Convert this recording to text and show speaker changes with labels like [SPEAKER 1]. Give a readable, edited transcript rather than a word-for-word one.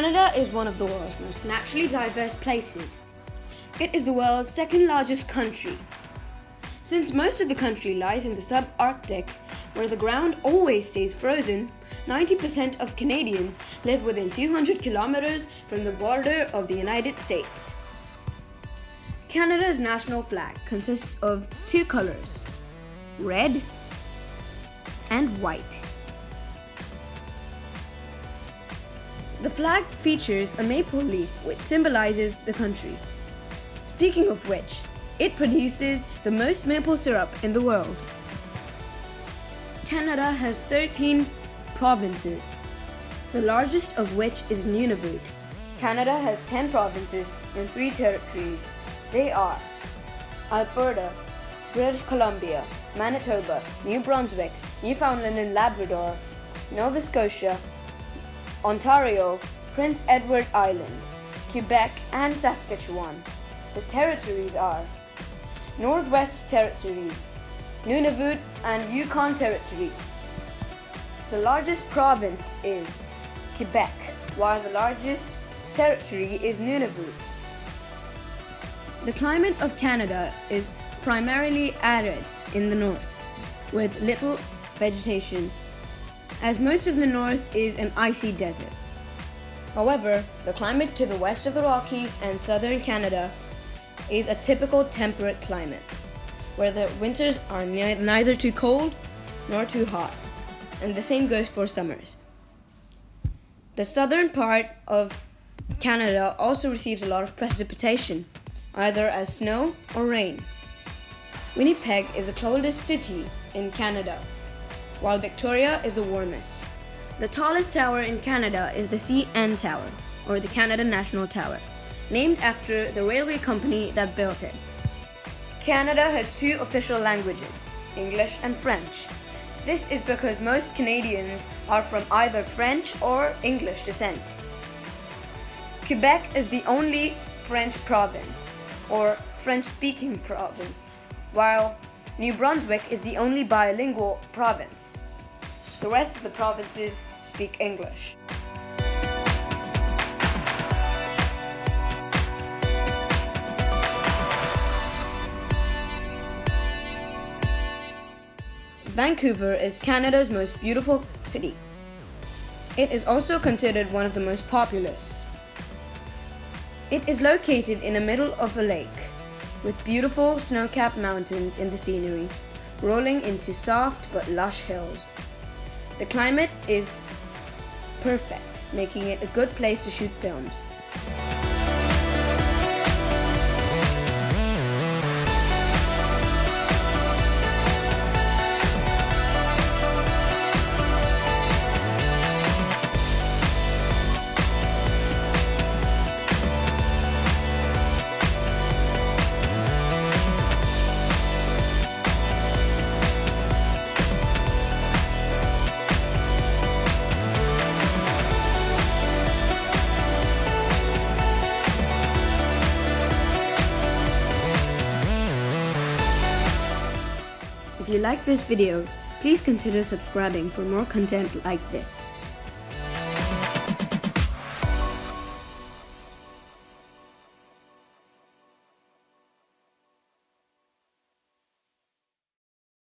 [SPEAKER 1] Canada is one of the world's most naturally diverse places. It is the world's second largest country. Since most of the country lies in the subarctic, where the ground always stays frozen, 90% of Canadians live within 200 kilometers from the border of the United States. Canada's national flag consists of two colors, red and white. The flag features a maple leaf which symbolizes the country. Speaking of which, it produces the most maple syrup in the world. Canada has 13 provinces, the largest of which is Nunavut. Canada has 10 provinces and 3 territories. They are Alberta, British Columbia, Manitoba, New Brunswick, Newfoundland and Labrador, Nova Scotia, Ontario, Prince Edward Island, Quebec and Saskatchewan. The territories are Northwest Territories, Nunavut and Yukon Territory. The largest province is Quebec, while the largest territory is Nunavut. The climate of Canada is primarily arid in the north, with little vegetation, as most of the north is an icy desert. However, the climate to the west of the Rockies and southern Canada is a typical temperate climate, where the winters are neither too cold nor too hot, and the same goes for summers. The southern part of Canada also receives a lot of precipitation, either as snow or rain. Winnipeg is the coldest city in Canada, while Victoria is the warmest. The tallest tower in Canada is the CN Tower, or the Canada National Tower, named after the railway company that built it. Canada has 2 official languages, English and French. This is because most Canadians are from either French or English descent. Quebec is the only French province, or French-speaking province, while New Brunswick is the only bilingual province. The rest of the provinces speak English. Vancouver is Canada's most beautiful city. It is also considered one of the most populous. It is located in the middle of a lake, with beautiful snow-capped mountains in the scenery, rolling into soft but lush hills. The climate is perfect, making it a good place to shoot films. If you like this video, please consider subscribing for more content like this.